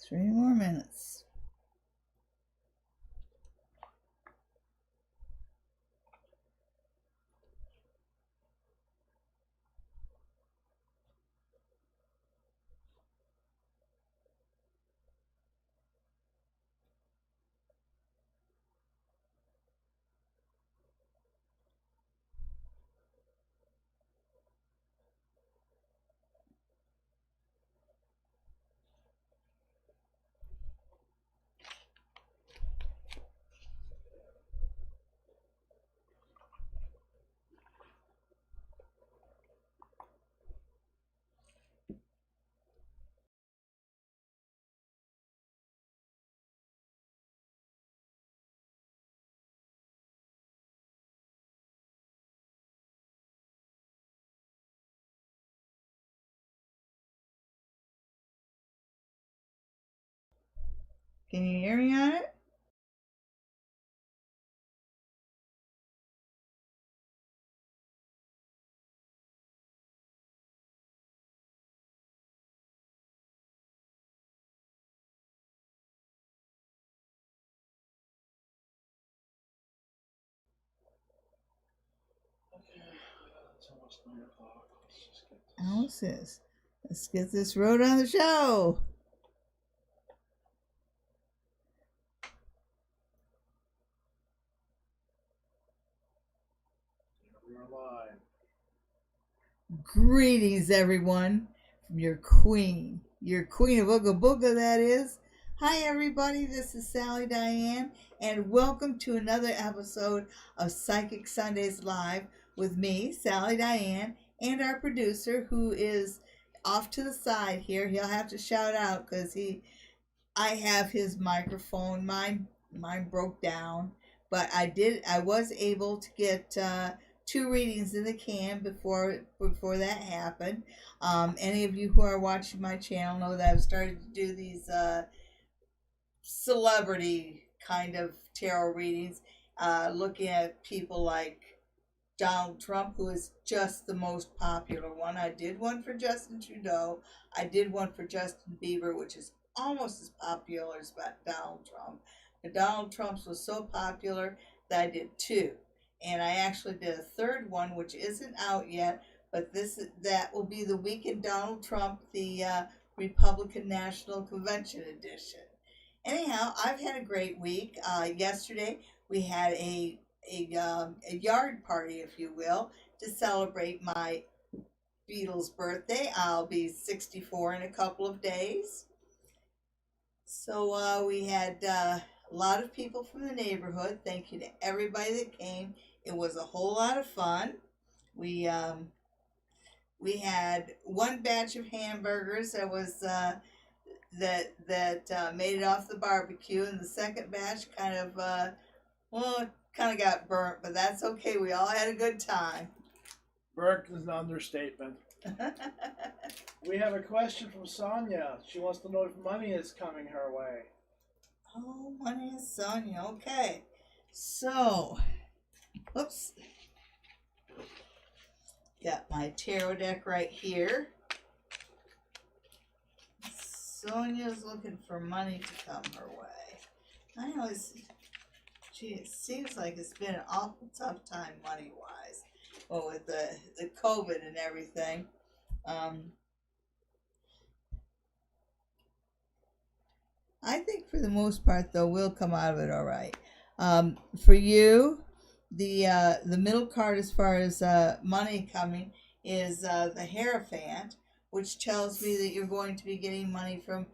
3 more minutes. Can you hear me on it? Alice is. Let's get this road on the show. Greetings, everyone, from your queen of Ooga Booga, that is. Hi, everybody, this is Sally Diane, and welcome to another episode of Psychic Sundays Live with me, Sally Diane, and our producer, who is off to the side here. He'll have to shout out because I have his microphone. Mine broke down, but I was able to get 2 readings in the can before that happened. Any of you who are watching my channel know that I've started to do these celebrity kind of tarot readings, looking at people like Donald Trump, who is just the most popular one. I did one for Justin Trudeau. I did one for Justin Bieber, which is almost as popular as Donald Trump. But Donald Trump's was so popular that I did 2. And I actually did a 3rd one, which isn't out yet, but that will be the Week in Donald Trump, the Republican National Convention edition. Anyhow, I've had a great week. Yesterday, we had a yard party, if you will, to celebrate my Beatles' birthday. I'll be 64 in a couple of days. So we had a lot of people from the neighborhood. Thank you to everybody that came. It was a whole lot of fun. We had 1 batch of hamburgers that was that made it off the barbecue, and the second batch kind of got burnt, but that's okay. We all had a good time. Burnt is an understatement. We have a question from Sonia. She wants to know if money is coming her way. Oh, money is Sonia. Okay. So, whoops. Got my tarot deck right here. Sonia's looking for money to come her way. I know it seems like it's been an awful tough time money-wise. Well, with the COVID and everything. I think for the most part, though, we'll come out of it all right. For you, the middle card as far as money coming is the Hierophant, which tells me that you're going to be getting money from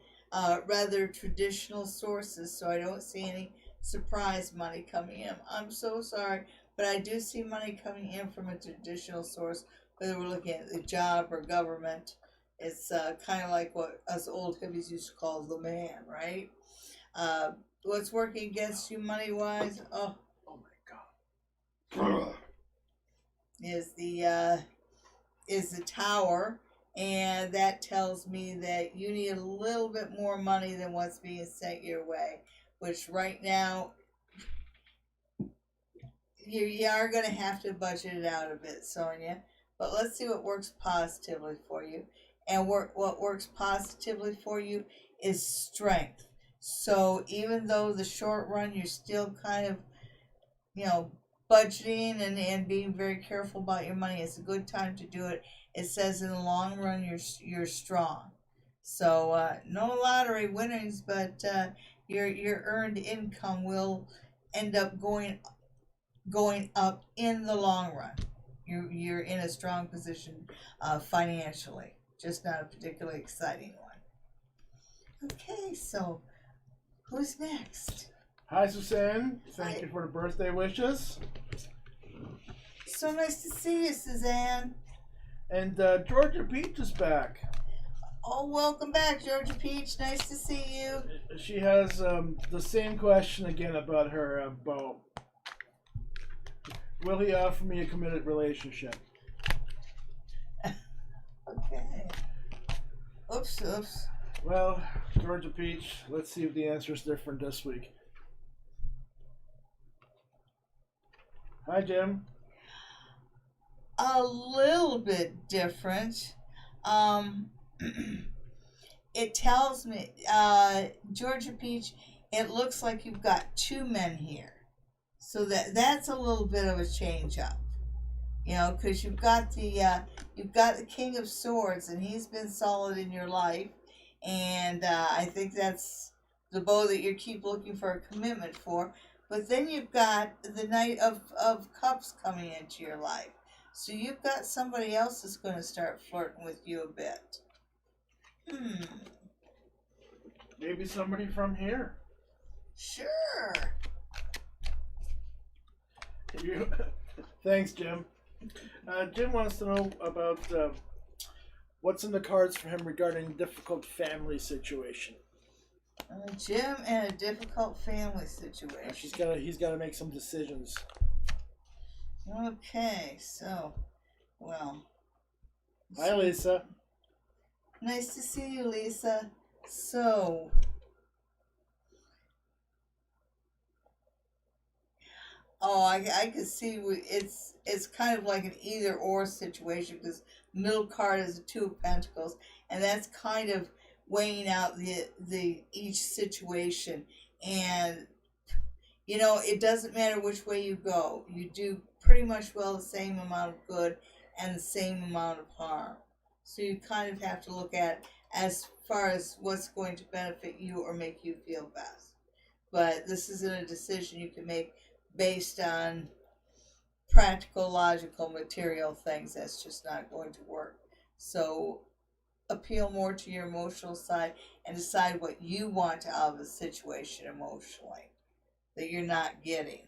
rather traditional sources. So I don't see any surprise money coming in. I'm so sorry, but I do see money coming in from a traditional source, whether we're looking at the job or government. It's kind of like what us old hippies used to call the man, right? What's working against you money-wise? Oh my God! Is the Tower, and that tells me that you need a little bit more money than what's being sent your way. Which right now, you are going to have to budget it out a bit, Sonia. But let's see what works positively for you. And what works positively for you is strength. So even though the short run you're still kind of, budgeting and being very careful about your money, it's a good time to do it. It says in the long run you're strong. So no lottery winnings, but your earned income will end up going up in the long run. You're in a strong position financially, just not a particularly exciting one. Okay, so who's next? Hi, Suzanne. Thank you for the birthday wishes. So nice to see you, Suzanne. And Georgia Peach is back. Oh, welcome back, Georgia Peach. Nice to see you. She has the same question again about her beau. Will he offer me a committed relationship? Okay. Oops. Well, Georgia Peach, let's see if the answer is different this week. Hi, Jim. A little bit different. It tells me, Georgia Peach, it looks like you've got two men here. So that's a little bit of a change up. Because you've got the King of Swords, and he's been solid in your life. And I think that's the beau that you keep looking for a commitment for. But then you've got the Knight of Cups coming into your life. So you've got somebody else that's going to start flirting with you a bit. Maybe somebody from here. Sure. Thanks, Jim. Jim wants to know about what's in the cards for him regarding difficult family situation. Jim and a difficult family situation. He's got to make some decisions. Okay, so, well. Hi, Lisa. Nice to see you, Lisa. So, I could see it's kind of like an either or situation, because middle card is a Two of Pentacles, and that's kind of weighing out the each situation. And it doesn't matter which way you go, you do pretty much well the same amount of good and the same amount of harm. So you kind of have to look at as far as what's going to benefit you or make you feel best. But this isn't a decision you can make based on practical, logical, material things. That's just not going to work. So appeal more to your emotional side and decide what you want out of the situation emotionally that you're not getting.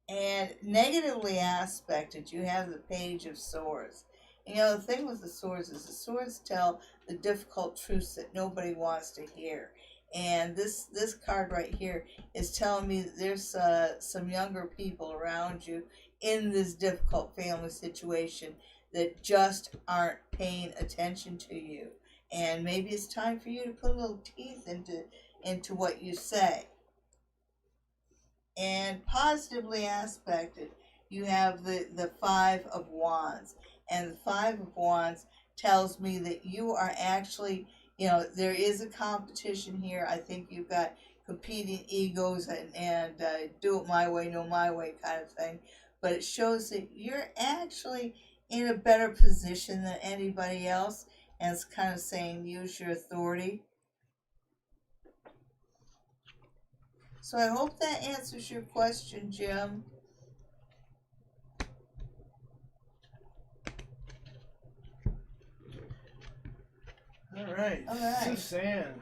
And negatively aspected, you have the Page of Swords. The thing with the swords is the swords tell the difficult truths that nobody wants to hear. And this card right here is telling me that there's some younger people around you in this difficult family situation that just aren't paying attention to you. And maybe it's time for you to put a little teeth into what you say. And positively aspected, you have the Five of Wands. And the Five of Wands tells me that you are actually, there is a competition here. I think you've got competing egos and do it my way, no my way kind of thing. But it shows that you're actually in a better position than anybody else. And it's kind of saying use your authority. So I hope that answers your question, Jim. All right. Suzanne.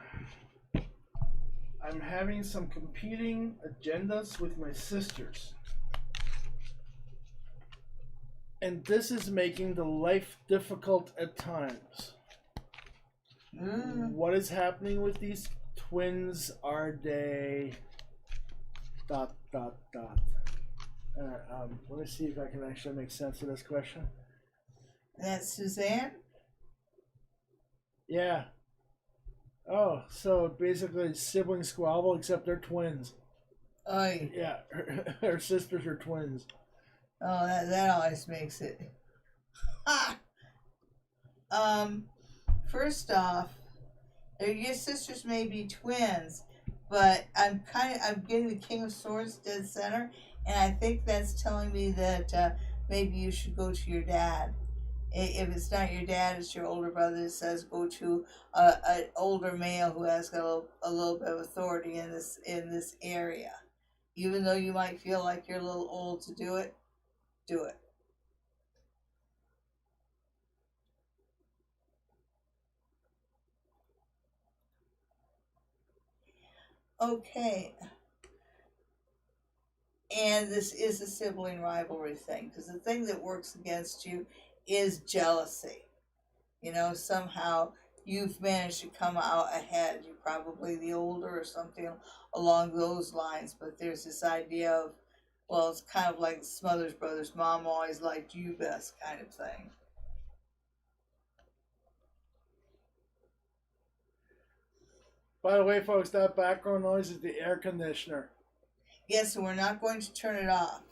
I'm having some competing agendas with my sisters. And this is making the life difficult at times. What is happening with these twins? Are they... ... let me see if I can actually make sense of this question. That's Suzanne? Yeah. Oh, so basically sibling squabble, except they're twins. Oh, yeah. Her sisters are twins. Oh, that always makes it. Ha! First off, your sisters may be twins, but I'm getting the King of Swords dead center, and I think that's telling me that maybe you should go to your dad. If it's not your dad, it's your older brother. It says go to an older male who has got a little bit of authority in this area. Even though you might feel like you're a little old to do it, do it. Okay. And this is a sibling rivalry thing, because the thing that works against you is jealousy. You know, somehow you've managed to come out ahead. You're probably the older or something along those lines, but there's this idea of, well, it's kind of like Smothers Brothers, mom always liked you best kind of thing. By the way, folks, that background noise is the air conditioner. Yes, and we're not going to turn it off.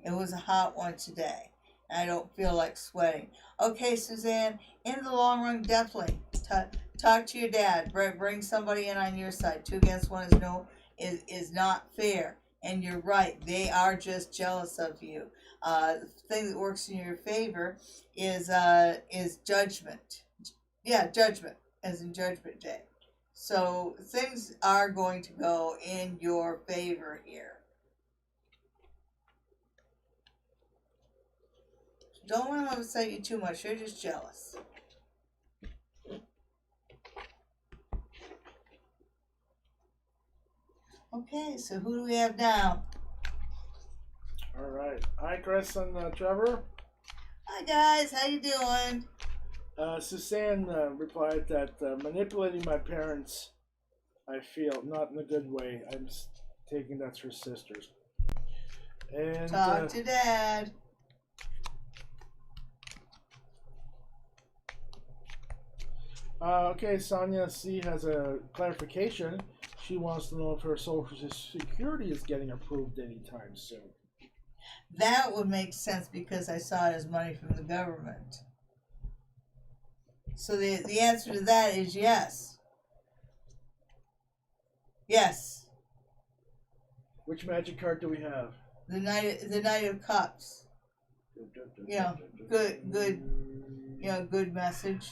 It was a hot one today. And I don't feel like sweating. Okay, Suzanne, in the long run, definitely talk to your dad. Bring somebody in on your side. 2 against 1 is not fair. And you're right. They are just jealous of you. The thing that works in your favor is judgment. Yeah, judgment, as in Judgment Day. So things are going to go in your favor here. Don't let them upset you too much. You're just jealous. Okay, so who do we have now? All right. Hi, Chris and Trevor. Hi, guys. How you doing? Suzanne replied that manipulating my parents, I feel, not in a good way. I'm taking that's her sisters. And talk to Dad. Okay, Sonia C has a clarification. She wants to know if her Social Security is getting approved anytime soon. That would make sense because I saw it as money from the government. So the answer to that is yes. Yes. Which magic card do we have? The Knight of Cups. You know, good. You know, good message.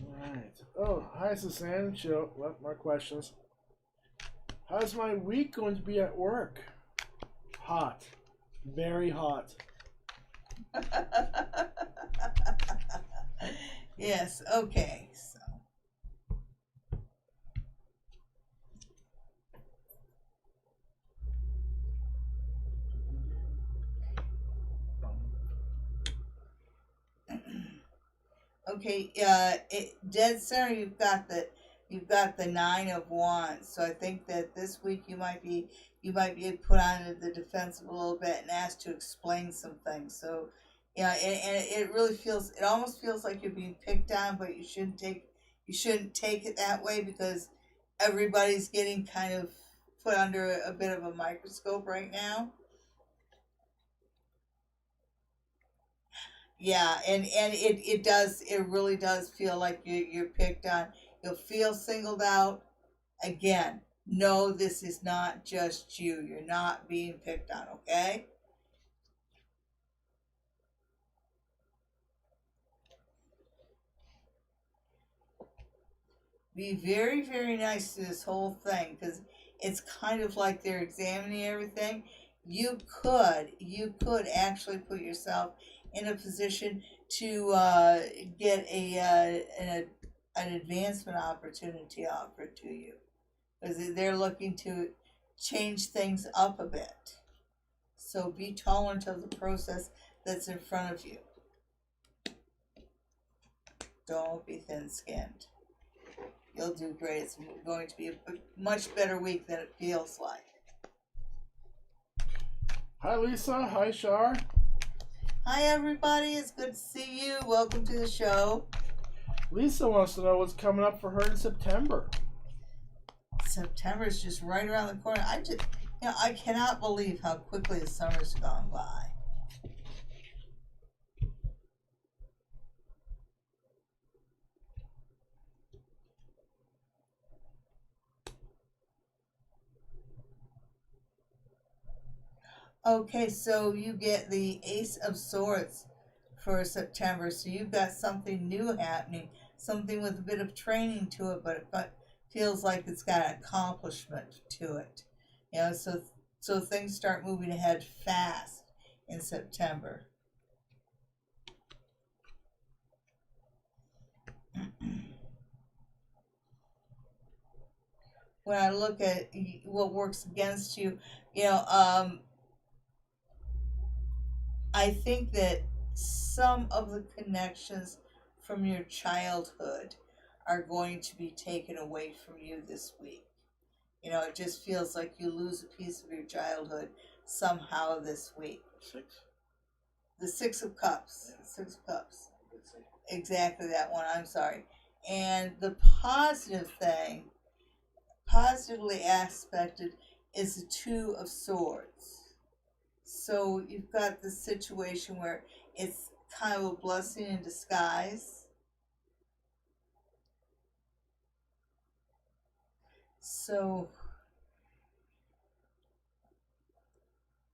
Alright. Oh, hi Suzanne. Chill. Well, more questions. How's my week going to be at work? Hot. Very hot. Yes, okay. So okay, dead center you've got the 9 of Wands. So I think that this week you might be put on the defensive a little bit and asked to explain some things. So yeah, and it really feels, it almost feels like you're being picked on, but you shouldn't take it that way, because everybody's getting kind of put under a bit of a microscope right now. Yeah, and it really does feel like you're picked on. You'll feel singled out. Again, no, this is not just you. You're not being picked on, okay? Be very, very nice to this whole thing, because it's kind of like they're examining everything. You could actually put yourself in a position to get an advancement opportunity offered to you, because they're looking to change things up a bit. So be tolerant of the process that's in front of you. Don't be thin-skinned. You'll do great. It's going to be a much better week than it feels like. Hi, Lisa. Hi, Shar. Hi, everybody. It's good to see you. Welcome to the show. Lisa wants to know what's coming up for her in September. September is just right around the corner. I cannot believe how quickly the summer's gone by. Okay, so you get the Ace of Swords for September. So you've got something new happening, something with a bit of training to it, but feels like it's got accomplishment to it. So things start moving ahead fast in September. When I look at what works against you, you know, I think that some of the connections from your childhood are going to be taken away from you this week. It just feels like you lose a piece of your childhood somehow this week. Six? The Six of Cups. Yeah. Six of Cups. Exactly that one. I'm sorry. And the positively aspected, is the Two of Swords. So you've got this situation where it's kind of a blessing in disguise. So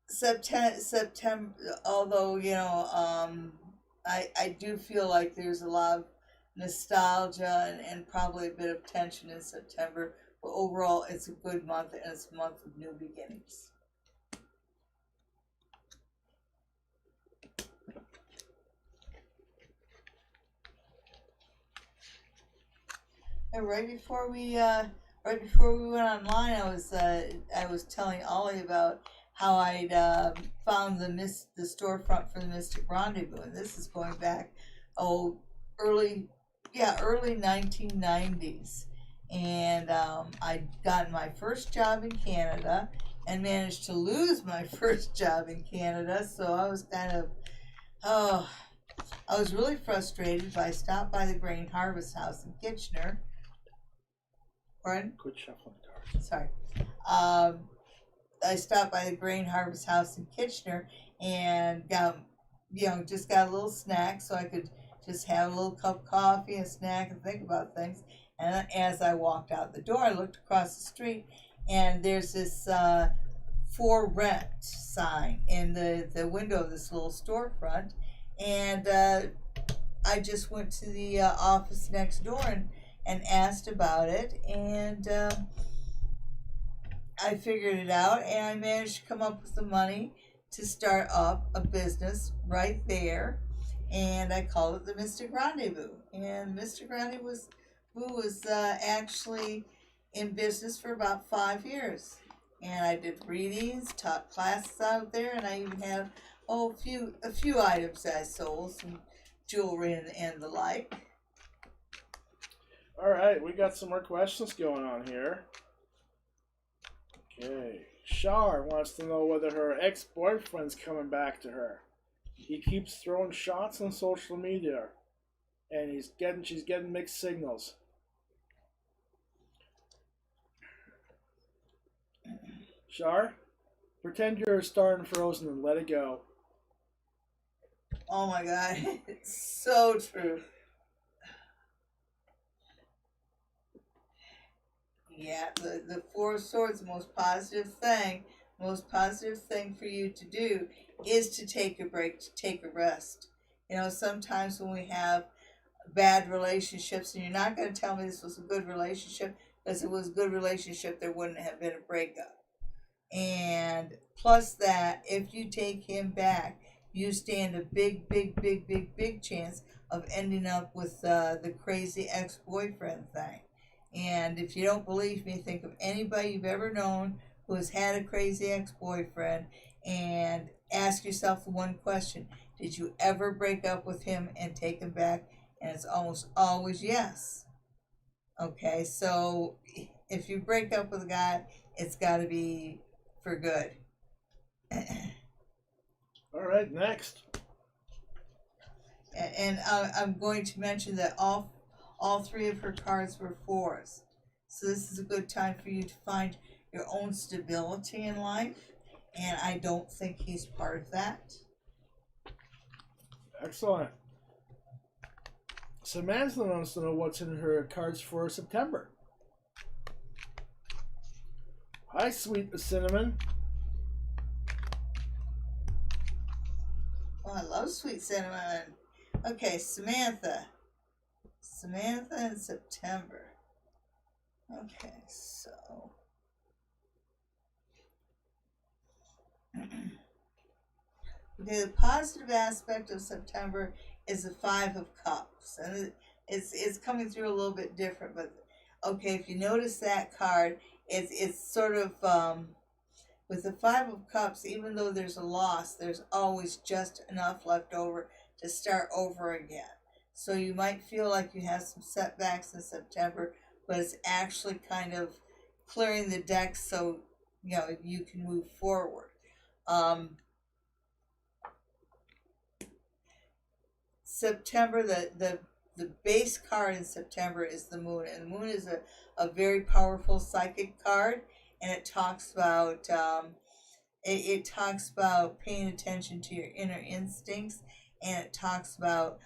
September, although I do feel like there's a lot of nostalgia and probably a bit of tension in September, but overall it's a good month and it's a month of new beginnings. And right before we went online, I was telling Ollie about how I'd found the storefront for the Mystic Rendezvous, and this is going back early 1990s, and I'd gotten my first job in Canada and managed to lose my first job in Canada, so I was I was really frustrated, but I stopped by the Grain Harvest House in Kitchener. Pardon? Quit shuffling cards. Sorry. I stopped by the Grain Harvest House in Kitchener and just got a little snack so I could just have a little cup of coffee and snack and think about things. And as I walked out the door, I looked across the street and there's this for rent sign in the window of this little storefront. And I just went to the office next door and asked about it, and I figured it out, and I managed to come up with the money to start up a business right there, and I called it the Mystic Rendezvous. And Mystic Rendezvous was actually in business for about 5 years, and I did readings, taught classes out there, and I even had a few items that I sold, some jewelry and the like. All right, we got some more questions going on here. Okay. Shar wants to know whether her ex-boyfriend's coming back to her. He keeps throwing shots on social media, and she's getting mixed signals. Shar, pretend you're a star in Frozen and let it go. Oh my God, it's so true. Yeah, the Four of Swords, the most positive thing for you to do is to take a break, to take a rest. Sometimes when we have bad relationships, and you're not going to tell me this was a good relationship, because if it was a good relationship, there wouldn't have been a breakup. And plus that, if you take him back, you stand a big chance of ending up with the crazy ex-boyfriend thing. And if you don't believe me, think of anybody you've ever known who has had a crazy ex-boyfriend and ask yourself the one question: did you ever break up with him and take him back? And it's almost always yes. Okay, so if you break up with a guy, it's got to be for good. All right, next. And I'm going to mention that all three of her cards were fours. So this is a good time for you to find your own stability in life. And I don't think he's part of that. Excellent. Samantha wants to know what's in her cards for September. Hi, sweet cinnamon. I love sweet cinnamon. Okay, Samantha. Samantha in September. Okay, so okay, the positive aspect of September is the Five of Cups, and it's coming through a little bit different. But okay, if you notice that card, it's sort of with the Five of Cups. Even though there's a loss, there's always just enough left over to start over again. So you might feel like you have some setbacks in September, but it's actually kind of clearing the deck so you can move forward. September, the base card in September is the moon, and the moon is a very powerful psychic card, and it talks about it talks about paying attention to your inner instincts, and it talks about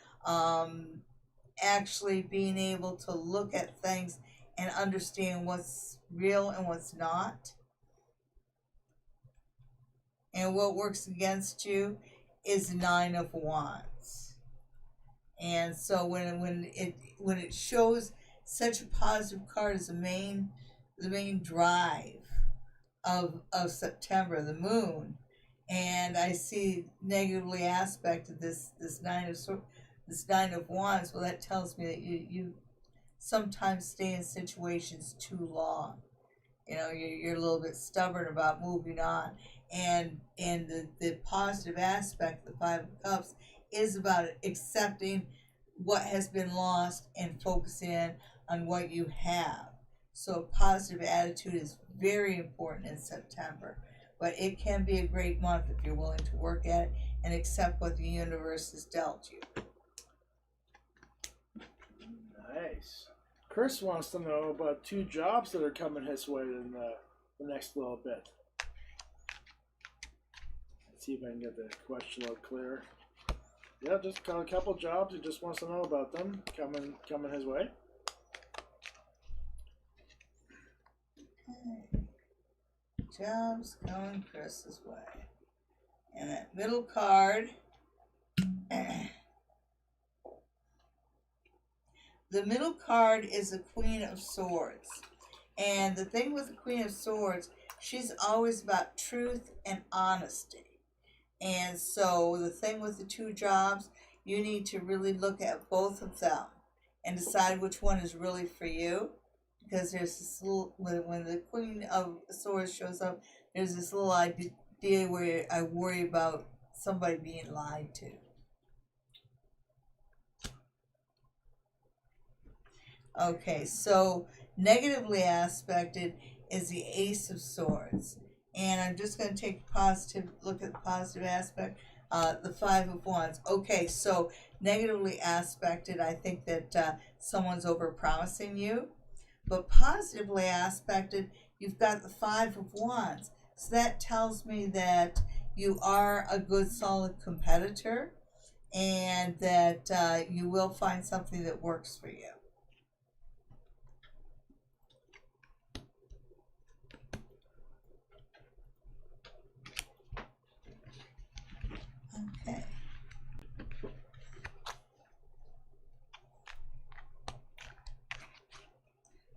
actually being able to look at things and understand what's real and what's not. And what works against you is Nine of Wands. And so when it shows such a positive card as the main drive of September, the moon, and I see negatively aspected this Nine of Wands, well, that tells me that you sometimes stay in situations too long. You're a little bit stubborn about moving on, and the positive aspect, the Five of Cups, is about accepting what has been lost and focusing on what you have. So a positive attitude is very important in September, but it can be a great month if you're willing to work at it and accept what the universe has dealt you. Nice. Chris wants to know about 2 jobs that are coming his way in the next little bit. Let's see if I can get the question a little clearer. Yeah, just a couple jobs. He just wants to know about them coming his way. Okay. Jobs coming Chris's way. And that middle card, the middle card is the Queen of Swords. And the thing with the Queen of Swords, she's always about truth and honesty. And so the thing with the 2 jobs, you need to really look at both of them and decide which one is really for you. Because there's this little, when the Queen of Swords shows up, there's this little idea where I worry about somebody being lied to. Okay, so negatively aspected is the Ace of Swords. And I'm just going to take a positive look at the positive aspect, the Five of Wands. Okay, so negatively aspected, I think that someone's over-promising you. But positively aspected, you've got the Five of Wands. So that tells me that you are a good, solid competitor, and that you will find something that works for you. Okay.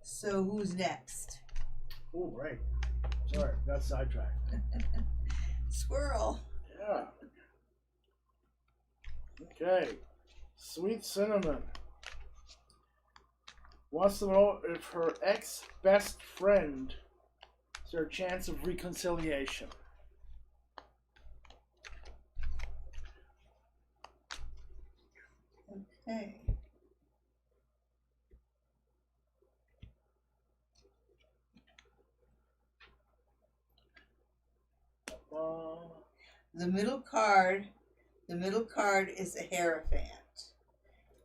So who's next? Oh, right. Sorry, got sidetracked. Squirrel. Yeah. Okay. Sweet Cinnamon wants to know if her ex-best friend is there a chance of reconciliation. Okay. The middle card is a Hierophant.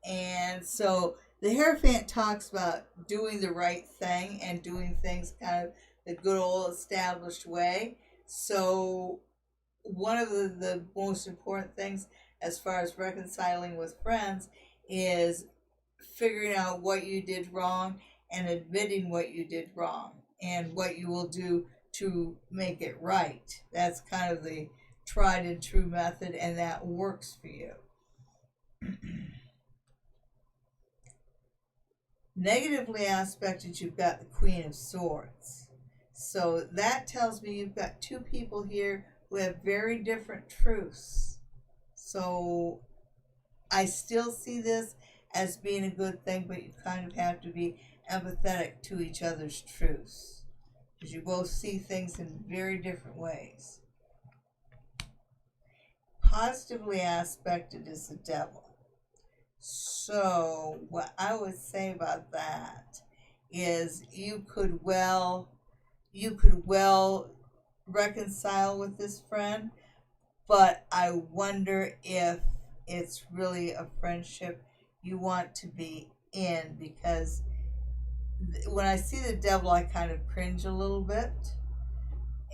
And so the Hierophant talks about doing the right thing and doing things kind of the good old established way. So one of the most important things as far as reconciling with friends is figuring out what you did wrong and admitting what you did wrong and what you will do to make it right. That's kind of the tried and true method and that works for you. Negatively aspected, you've got the Queen of Swords. So that tells me you've got two people here who have very different truths. So I still see this as being a good thing, but you kind of have to be empathetic to each other's truths, because you both see things in very different ways. Positively aspected is the Devil. So what I would say about that is you could well reconcile with this friend, but I wonder if it's really a friendship you want to be in, because when I see the Devil, I kind of cringe a little bit.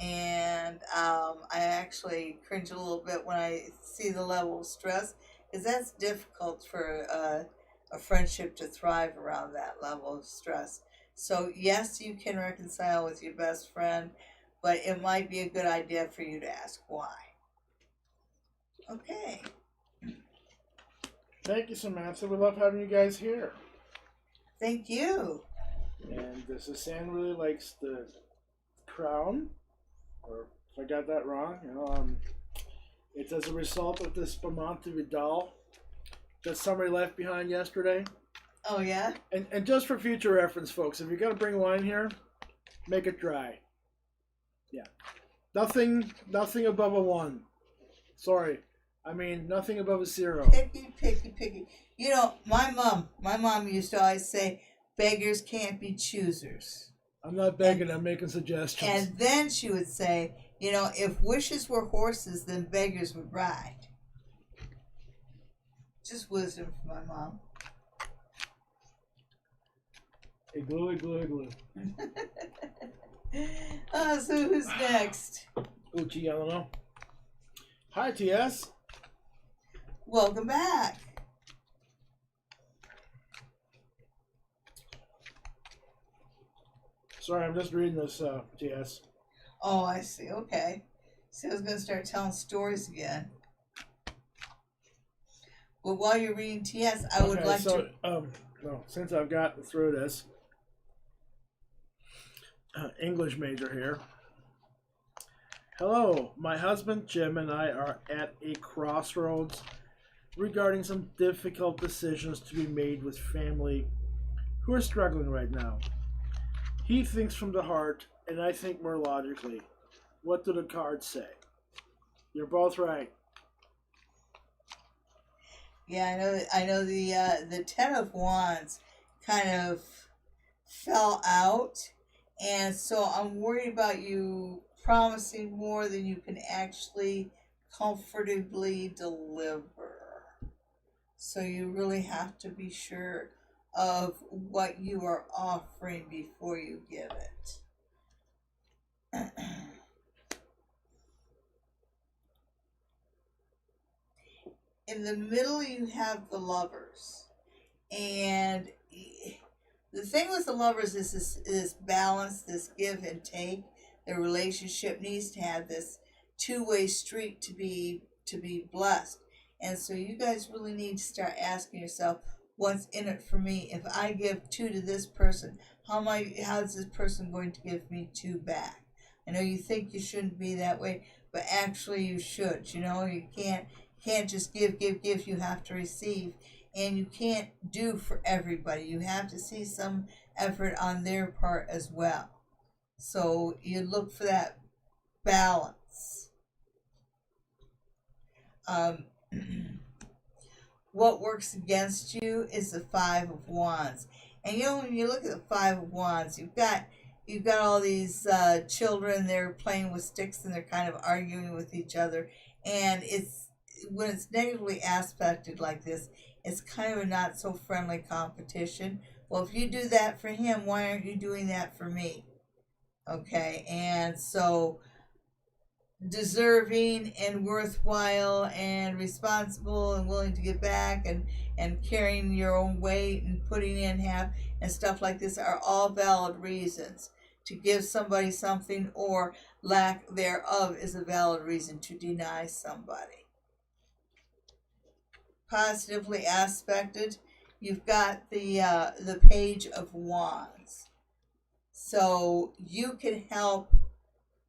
And I actually cringe a little bit when I see the level of stress, because that's difficult for a friendship to thrive around that level of stress. So yes, you can reconcile with your best friend, but it might be a good idea for you to ask why. Okay. Thank you, Samantha. We love having you guys here. Thank you. And Suzanne really likes the crown, or if I got that wrong, it's as a result of this Spumante Vidal that somebody left behind yesterday. Oh, yeah? And just for future reference, folks, if you're going to bring wine here, make it dry. Yeah. Nothing above a 1. Sorry. I mean, nothing above a 0. Picky. You know, my mom used to always say, beggars can't be choosers. I'm not begging, I'm making suggestions. And then she would say, you know, if wishes were horses, then beggars would ride. Just wisdom from my mom. Igloo. So who's next? Uchi, I don't know. Hi, TS. Welcome back. Sorry, I'm just reading this, TS. Oh, I see. Okay. So I was going to start telling stories again. But while you're reading TS, I would like to... No, since I've gotten through this, English major here. Hello, my husband Jim and I are at a crossroads regarding some difficult decisions to be made with family who are struggling right now. He thinks from the heart, and I think more logically. What do the cards say? You're both right. Yeah, I know the Ten of Wands kind of fell out, and so I'm worried about you promising more than you can actually comfortably deliver. So you really have to be sure of what you are offering before you give it. In the middle, you have the Lovers. And the thing with the Lovers is this balance, this give and take. The relationship needs to have this two-way street to be blessed. And so you guys really need to start asking yourself, what's in it for me? If I give 2 to this person, how is this person going to give me 2 back? I know you think you shouldn't be that way, but actually you should. You know, you can't just give. You have to receive, and you can't do for everybody. You have to see some effort on their part as well. So you look for that balance. What works against you is the Five of Wands. And you know, when you look at the Five of Wands, you've got all these children. They're playing with sticks and they're kind of arguing with each other. And when it's negatively aspected like this, it's kind of a not so friendly competition. Well, if you do that for him, why aren't you doing that for me? Okay, and so deserving and worthwhile and responsible and willing to give back and carrying your own weight and putting in half and stuff like this are all valid reasons to give somebody something, or lack thereof is a valid reason to deny somebody. Positively aspected, you've got the Page of Wands. So you can help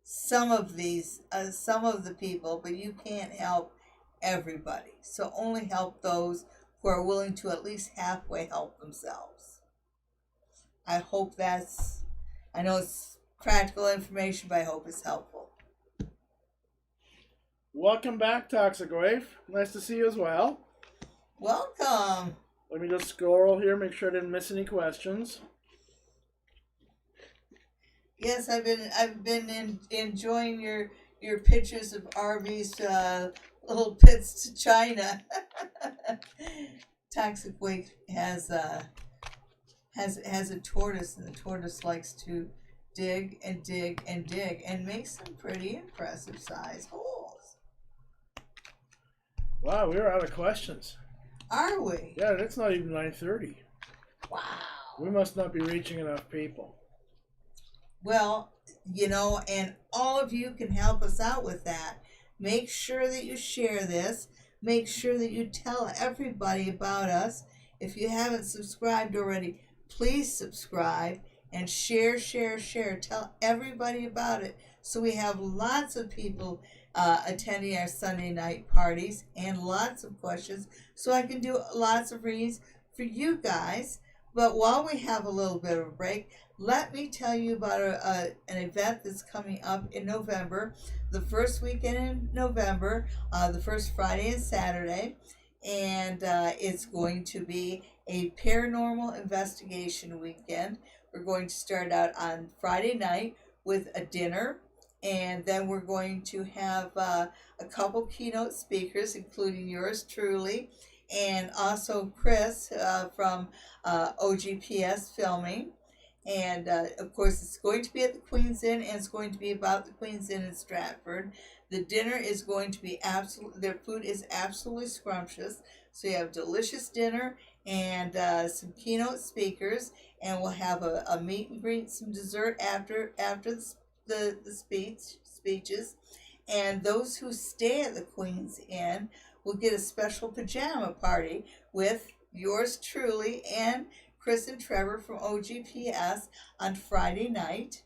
some of the people, but you can't help everybody. So only help those who are willing to at least halfway help themselves. I know it's practical information, but I hope it's helpful. Welcome back, Toxic Wave. Nice to see you as well. Welcome. Let me just scroll here, make sure I didn't miss any questions. Yes, I've been enjoying your pictures of Arby's little pits to China. Toxic Wave has a tortoise, and the tortoise likes to dig and dig and dig and make some pretty impressive size holes. Wow, we're out of questions. Are we? Yeah, it's not even 9:30. Wow. We must not be reaching enough people. Well, and all of you can help us out with that. Make sure that you share this. Make sure that you tell everybody about us. If you haven't subscribed already, please subscribe and share. Tell everybody about it, so we have lots of people attending our Sunday night parties and lots of questions, so I can do lots of readings for you guys. But while we have a little bit of a break, let me tell you about an event that's coming up in November, the first weekend in November, the first Friday and Saturday, and it's going to be a paranormal investigation weekend. We're going to start out on Friday night with a dinner, and then we're going to have a couple keynote speakers, including yours truly, and also Chris from OGPS Filming. And of course, it's going to be at the Queen's Inn, and it's going to be about the Queen's Inn in Stratford. The dinner is going to be their food is absolutely scrumptious. So you have delicious dinner and some keynote speakers, and we'll have a meet and greet, some dessert after the speeches. And those who stay at the Queen's Inn will get a special pajama party with yours truly and Chris and Trevor from OGPS on Friday night.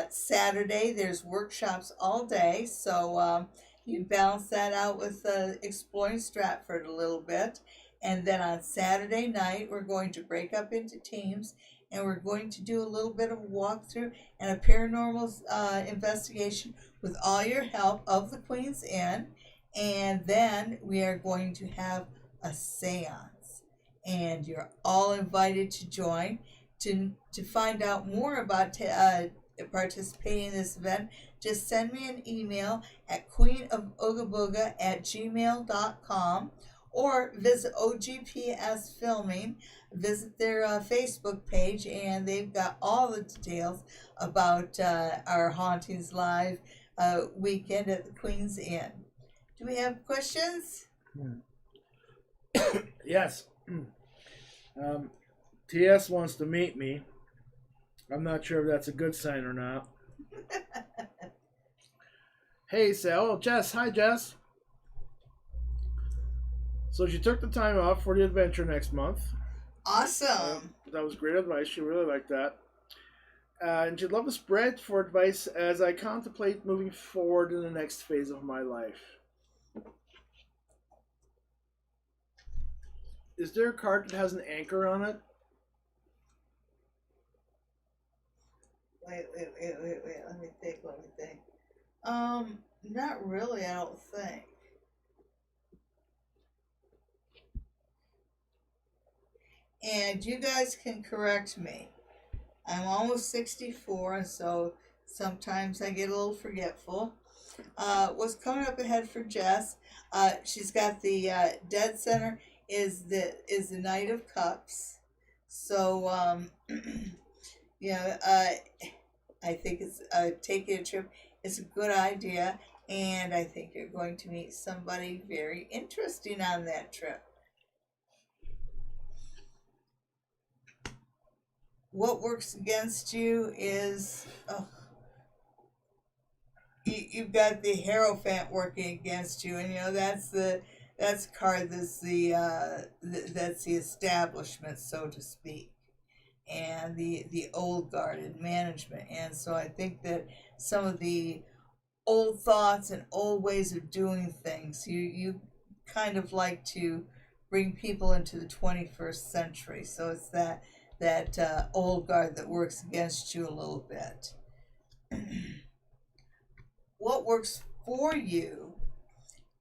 Saturday, there's workshops all day, so you balance that out with exploring Stratford a little bit. And then on Saturday night, we're going to break up into teams, and we're going to do a little bit of a walkthrough and a paranormal investigation with all your help of the Queen's Inn. And then we are going to have a seance, and you're all invited to join. To find out more about participating in this event, just send me an email at queenofoogaboga@gmail.com, or visit OGPS Filming, visit their Facebook page, and they've got all the details about our Hauntings Live weekend at the Queen's Inn. Do we have questions? Yes. TS wants to meet me. I'm not sure if that's a good sign or not. Hey, Sal. Jess. Hi, Jess. So she took the time off for the adventure next month. Awesome. That was great advice. She really liked that. And she'd love to spread for advice as I contemplate moving forward in the next phase of my life. Is there a card that has an anchor on it? Wait. Let me think. Not really, I don't think. And you guys can correct me. I'm almost 64, and so sometimes I get a little forgetful. What's coming up ahead for Jess? She's got the dead center is the Knight of Cups. So I think it's taking a trip is a good idea, and I think you're going to meet somebody very interesting on that trip. what works against you is you've got the Hierophant working against you, and that's a card that's that's the establishment, so to speak, and the old guard and management. And so I think that some of the old thoughts and old ways of doing things, you kind of like to bring people into the 21st century. So it's that old guard that works against you a little bit. What works for you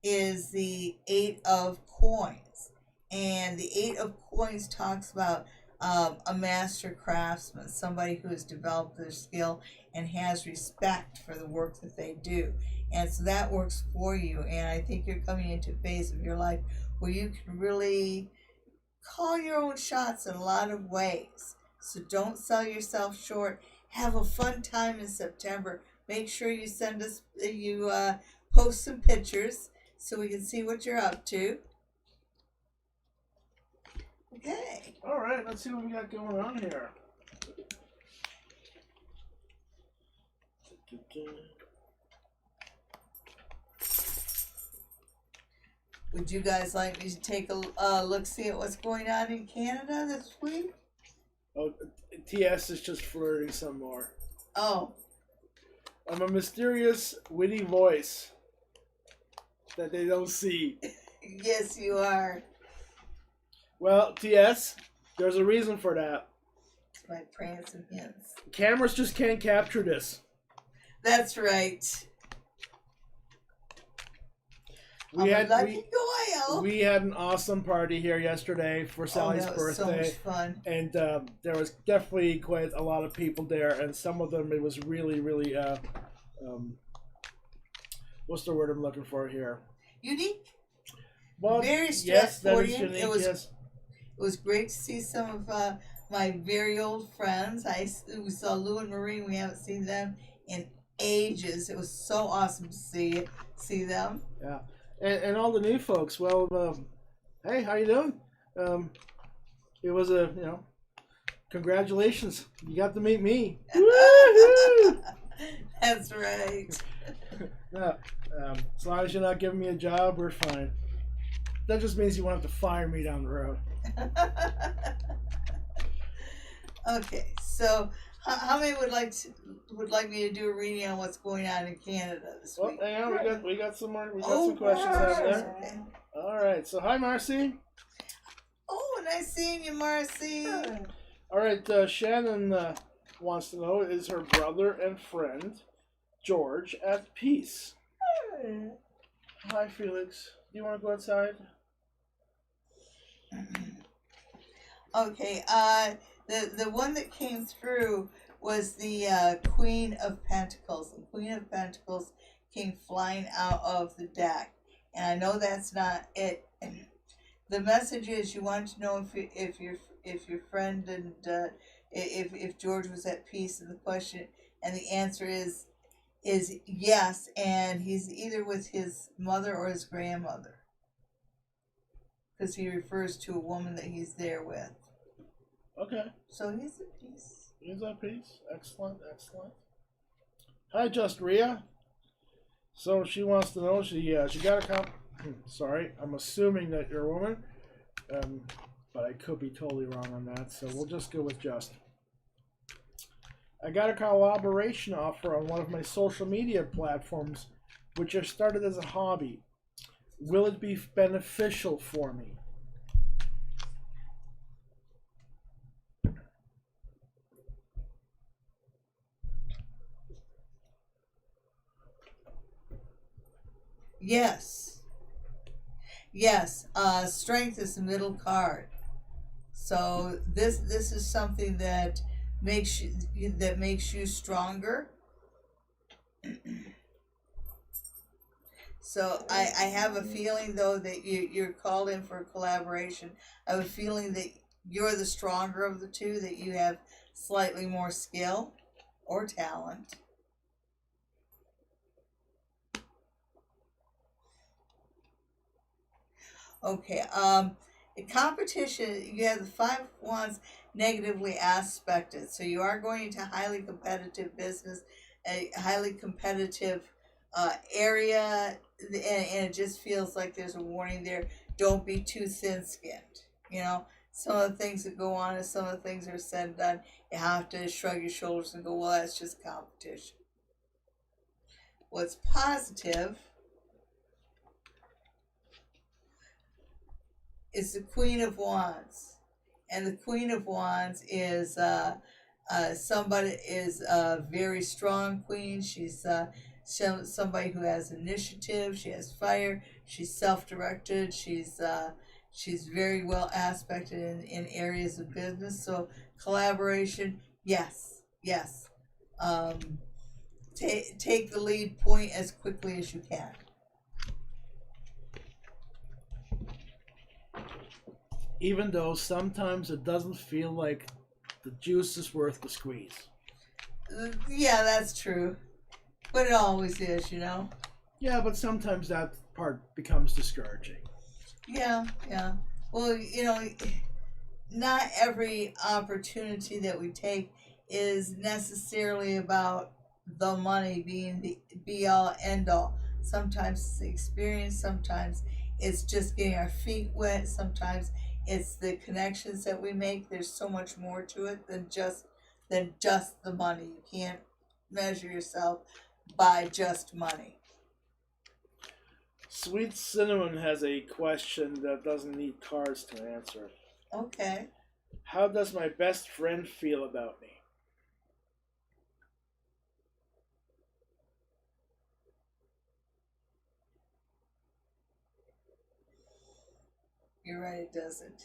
is the Eight of Coins. And the Eight of Coins talks about a master craftsman, somebody who has developed their skill and has respect for the work that they do. And so that works for you. And I think you're coming into a phase of your life where you can really call your own shots in a lot of ways. So don't sell yourself short. Have a fun time in September. Make sure you post some pictures so we can see what you're up to. Okay. All right, let's see what we got going on here. Would you guys like me to take a look-see at what's going on in Canada this week? Oh, TS is just flirting some more. Oh. I'm a mysterious, witty voice that they don't see. Yes, you are. Well, TS, there's a reason for that. It's my prance and hints. Cameras just can't capture this. That's right. We had an awesome party here yesterday for Sally's birthday. So much fun. And there was definitely quite a lot of people there, and some of them it was really, really what's the word I'm looking for here? Unique. Well, very stress-oriented. It was great to see some of my very old friends. We saw Lou and Maureen. We haven't seen them in ages. It was so awesome to see them. Yeah. And all the new folks. Well, hey, how you doing? It was congratulations. You got to meet me. Woo-hoo! That's right. No, as long as you're not giving me a job, we're fine. That just means you won't have to fire me down the road. Okay, so how many would like me to do a reading on what's going on in Canada this week? Well, yeah, we got some more. We got some questions out there. Okay. All right. So hi, Marcy. Oh, nice seeing you, Marcy. All right. Shannon wants to know: is her brother and friend George at peace? Hi, Felix. Do you want to go outside? Okay. The one that came through was the Queen of Pentacles. The Queen of Pentacles came flying out of the deck, and I know that's not it. The message is you want to know if your friend and if George was at peace, and the question and the answer is yes, and he's either with his mother or his grandmother, because he refers to a woman that he's there with. Okay. So he's at peace. He's at peace. Excellent, excellent. Hi, Just Rhea. So she wants to know, she got a sorry, I'm assuming that you're a woman, but I could be totally wrong on that, so we'll just go with Just. I got a collaboration offer on one of my social media platforms, which I started as a hobby. Will it be beneficial for me? Yes. Strength is the middle card. So this is something that makes you stronger. So I have a feeling though that you're called in for a collaboration. I have a feeling that you're the stronger of the two, that you have slightly more skill or talent. Okay, In competition, you have the Five of Wands negatively aspected. So you are going into highly competitive business, a highly competitive area, and it just feels like there's a warning there. Don't be too thin-skinned. You know, some of the things that go on and some of the things that are said and done, you have to shrug your shoulders and go, well, that's just competition. What's positive is the Queen of Wands. And the Queen of Wands is somebody is a very strong queen. She's somebody who has initiative. She has fire. She's self-directed. She's very well aspected in areas of business. So collaboration, yes. Take the lead, point as quickly as you can. Even though sometimes it doesn't feel like the juice is worth the squeeze. Yeah, that's true. But it always is, you know? Yeah, but sometimes that part becomes discouraging. Yeah. Well, you know, not every opportunity that we take is necessarily about the money being the be all end all. Sometimes it's the experience, sometimes it's just getting our feet wet, sometimes it's the connections that we make. There's so much more to it than just the money. You can't measure yourself by just money. Sweet Cinnamon has a question that doesn't need cards to answer. Okay. How does my best friend feel about me? You're right, it doesn't.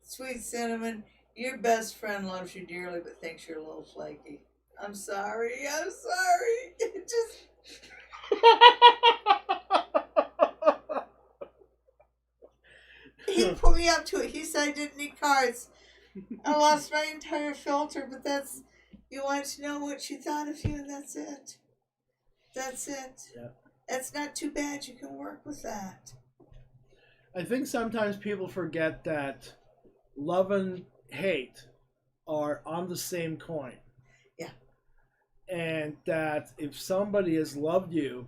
Sweet Cinnamon, your best friend loves you dearly but thinks you're a little flaky. I'm sorry. It just... He put me up to it. He said I didn't need cards. I lost my entire filter, but that's... You wanted to know what she thought of you, and that's it. Yeah. That's not too bad. You can work with that. I think sometimes people forget that love and hate are on the same coin. Yeah. And that if somebody has loved you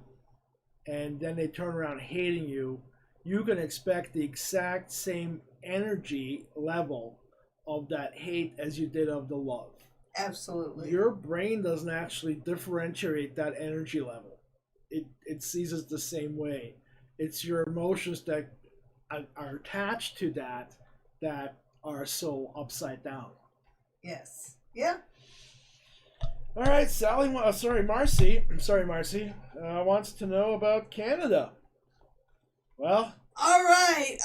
and then they turn around hating you, you can expect the exact same energy level of that hate as you did of the love. Absolutely. Your brain doesn't actually differentiate that energy level. It sees it the same way. It's your emotions that are attached to that are so upside down. Yes. Yeah. All right, Marcy wants to know about Canada. Well, all right.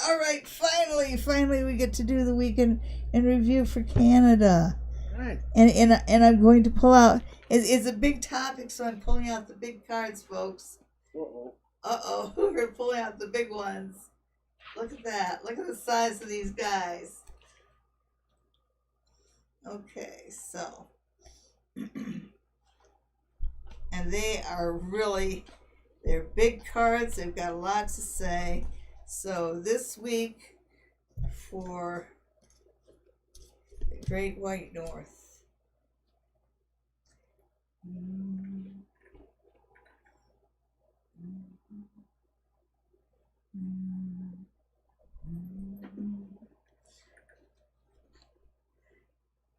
Finally, we get to do the weekend in review for Canada. Right. And I'm going to pull out. It's a big topic, so I'm pulling out the big cards, folks. We're pulling out the big ones. Look at that. Look at the size of these guys. Okay, so. And they're big cards. They've got a lot to say. So this week for the Great White North.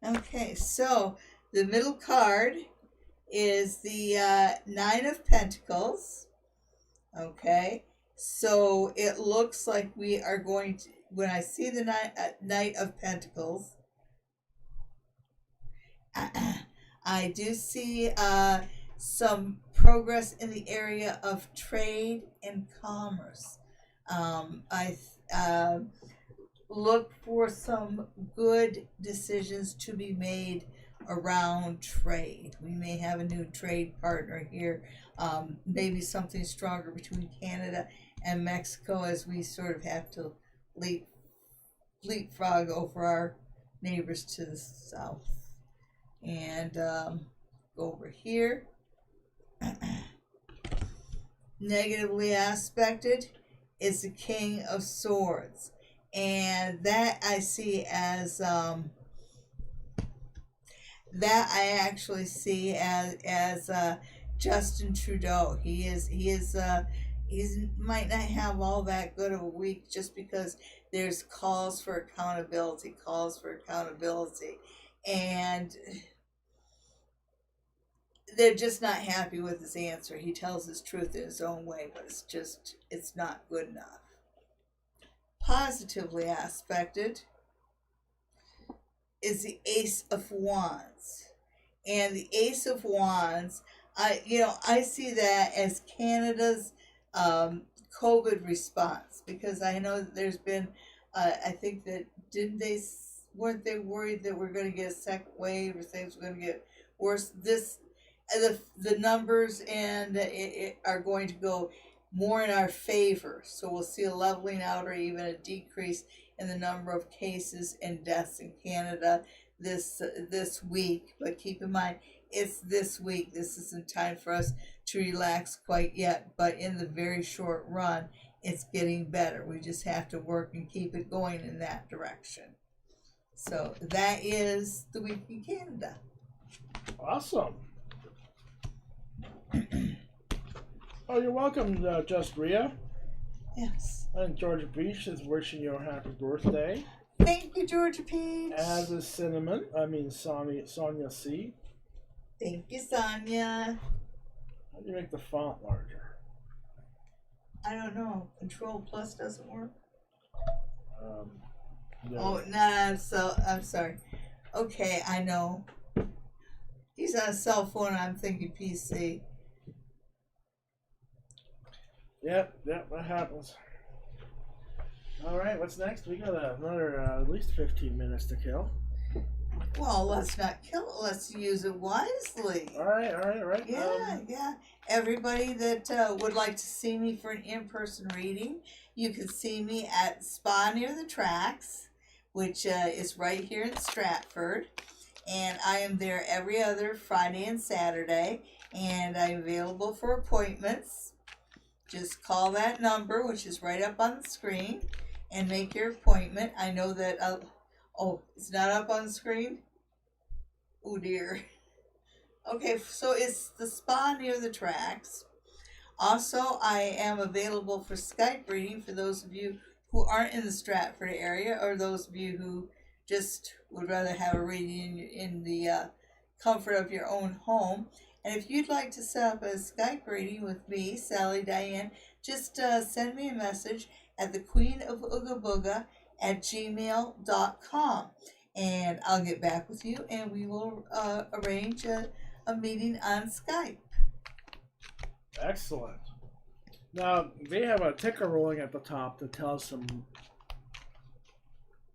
Okay, so the middle card is the Nine of Pentacles. Okay, so it looks like we are going to, when I see the Knight of Pentacles, I do see some progress in the area of trade and commerce. I look for some good decisions to be made around trade. We may have a new trade partner here. Maybe something stronger between Canada and Mexico as we sort of have to leapfrog over our neighbors to the south. And go over here. Negatively aspected is the King of Swords. And that I see as that I actually see as Justin Trudeau. He might not have all that good of a week just because there's calls for accountability, and they're just not happy with his answer. He tells his truth in his own way, but it's not good enough. Positively aspected is the Ace of Wands. And the Ace of Wands, I see that as Canada's COVID response, because I know that there's been, I think that weren't they worried that we're going to get a second wave or things were going to get worse? The numbers and it are going to go more in our favor, so we'll see a leveling out or even a decrease in the number of cases and deaths in Canada this week. But keep in mind, it's this week. This isn't time for us to relax quite yet, but in the very short run, it's getting better. We just have to work and keep it going in that direction. So that is the week in Canada. Awesome. Oh, you're welcome, Just Rhea. Yes. And Georgia Beach is wishing you a happy birthday. Thank you, Georgia Peach. As is Sonia C. Thank you, Sonia. How do you make the font larger? I don't know. Control plus doesn't work. No. Oh, no, I'm sorry. Okay, I know. He's on a cell phone. I'm thinking PC. Yep, that happens. All right, what's next? We got another at least 15 minutes to kill. Well, let's not kill it. Let's use it wisely. All right. Yeah. Everybody that would like to see me for an in-person reading, you can see me at Spa Near the Tracks, which is right here in Stratford. And I am there every other Friday and Saturday. And I'm available for appointments. Just call that number, which is right up on the screen, and make your appointment. I know that, it's not up on the screen? Oh dear. Okay, so it's the Spa Near the Tracks. Also, I am available for Skype reading for those of you who aren't in the Stratford area, or those of you who just would rather have a reading in the comfort of your own home. And if you'd like to set up a Skype reading with me, Sally Diane, just send me a message at thequeenofoogaboga@gmail.com. And I'll get back with you, and we will arrange a meeting on Skype. Excellent. Now, they have a ticker rolling at the top that tells them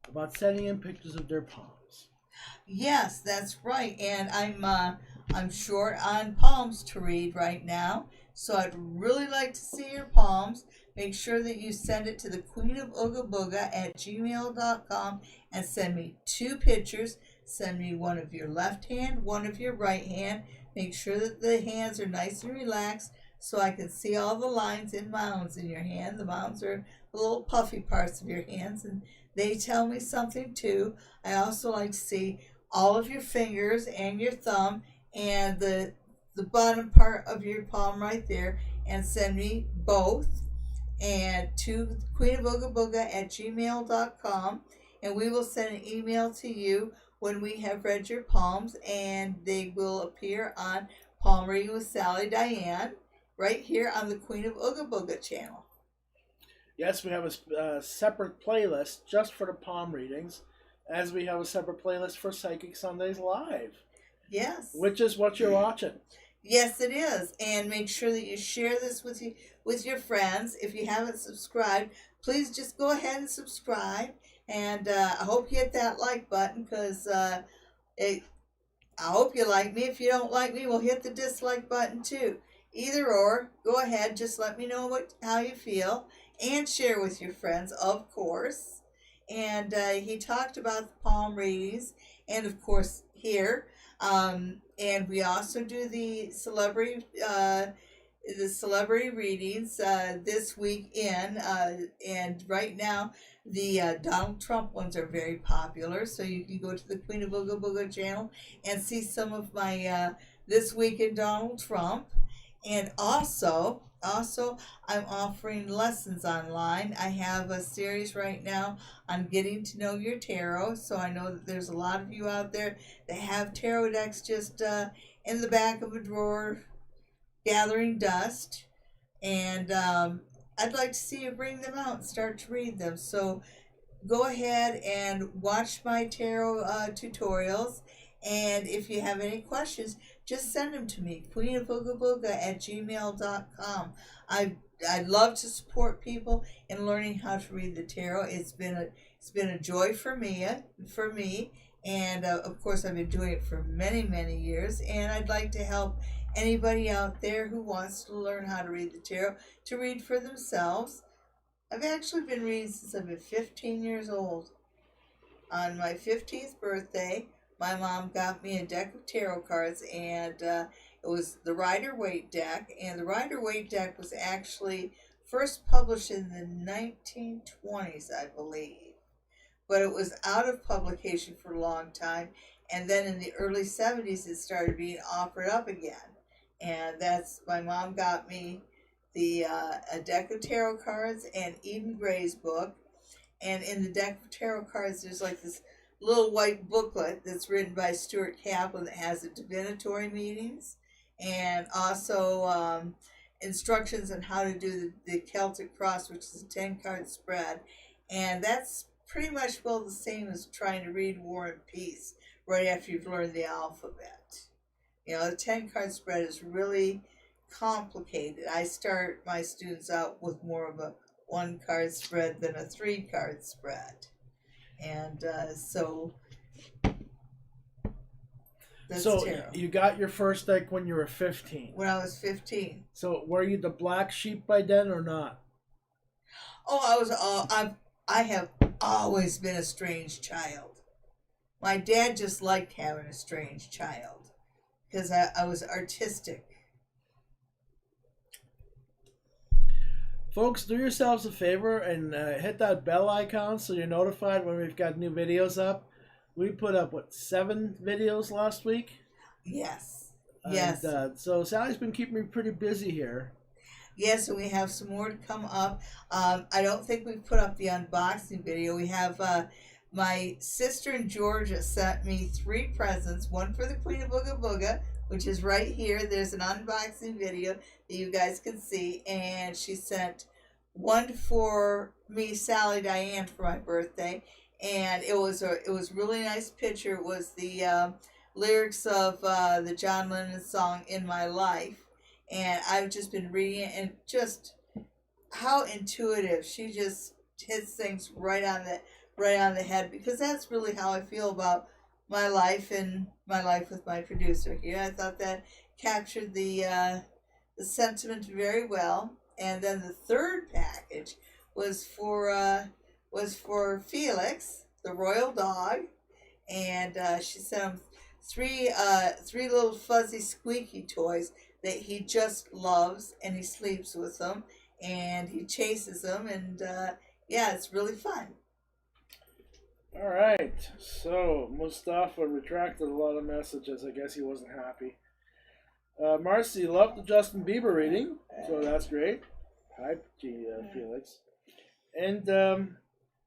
about sending in pictures of their palms. Yes, that's right. And I'm short on palms to read right now, so I'd really like to see your palms. Make sure that you send it to thequeenofoogaboga@gmail.com and send me 2 pictures. Send me one of your left hand, one of your right hand. Make sure that the hands are nice and relaxed so I can see all the lines and mounds in your hand. The mounds are the little puffy parts of your hands, and they tell me something too. I also like to see all of your fingers and your thumb and the bottom part of your palm right there, and send me both, and to queenofoogaboga@gmail.com, and we will send an email to you when we have read your palms, and they will appear on Palm Reading with Sally Diane right here on the Queen of Ooga Booga channel. Yes, we have a separate playlist just for the palm readings, as we have a separate playlist for Psychic Sundays Live. Yes. Which is what you're watching. Yes, it is. And make sure that you share this with your friends. If you haven't subscribed, please just go ahead and subscribe. And I hope you hit that like button, because I hope you like me. If you don't like me, well, hit the dislike button too. Either or, go ahead. Just let me know how you feel, and share with your friends, of course. And he talked about the palm readings, and of course here. And we also do the celebrity the celebrity readings this week and right now the Donald Trump ones are very popular. So you can go to the Queen of Booga Booga channel and see some of my This Week in Donald Trump. And also, I'm offering lessons online. I have a series right now on getting to know your tarot. So I know that there's a lot of you out there that have tarot decks just in the back of a drawer gathering dust. And I'd like to see you bring them out and start to read them. So go ahead and watch my tarot tutorials. And if you have any questions, just send them to me, queenofboogabooga@gmail.com. I'd love to support people in learning how to read the tarot. It's been a joy for me, and of course I've been doing it for many years. And I'd like to help anybody out there who wants to learn how to read the tarot to read for themselves. I've actually been reading since I've been 15 years old. On my 15th birthday, my mom got me a deck of tarot cards, and it was the Rider-Waite deck. And the Rider-Waite deck was actually first published in the 1920s, I believe. But it was out of publication for a long time. And then in the early 70s, it started being offered up again. And that's, my mom got me a deck of tarot cards and Eden Gray's book. And in the deck of tarot cards, there's like this little white booklet that's written by Stuart Kaplan that has the divinatory meanings, and also instructions on how to do the Celtic cross, which is a 10-card spread. And that's pretty much well the same as trying to read War and Peace right after you've learned the alphabet. You know, the 10-card spread is really complicated. I start my students out with more of a 1-card spread than a 3-card spread. And so that's tarot. You got your first deck when you were 15. When I was 15. So were you the black sheep by then or not? Oh, I have always been a strange child. My dad just liked having a strange child because I was artistic. Folks, do yourselves a favor and hit that bell icon so you're notified when we've got new videos up. We put up, 7 videos last week? Yes. Yes. So Sally's been keeping me pretty busy here. Yes, and we have some more to come up. I don't think we've put up the unboxing video. We have my sister in Georgia sent me 3 presents. One for the Queen of Booga Booga, which is right here. There's an unboxing video that you guys can see. And she sent one for me, Sally Diane, for my birthday. And it was really nice picture. It was the lyrics of the John Lennon song "In My Life." And I've just been reading it, and just how intuitive. She just hits things right on the head, because that's really how I feel about my life and my life with my producer here. I thought that captured the sentiment very well. And then the third package was for Felix, the royal dog, and she sent him three little fuzzy squeaky toys that he just loves, and he sleeps with them, and he chases them, and yeah, it's really fun. All right, so Mustafa retracted a lot of messages. I guess he wasn't happy. Marcy loved the Justin Bieber reading, so that's great. Hi, Felix. And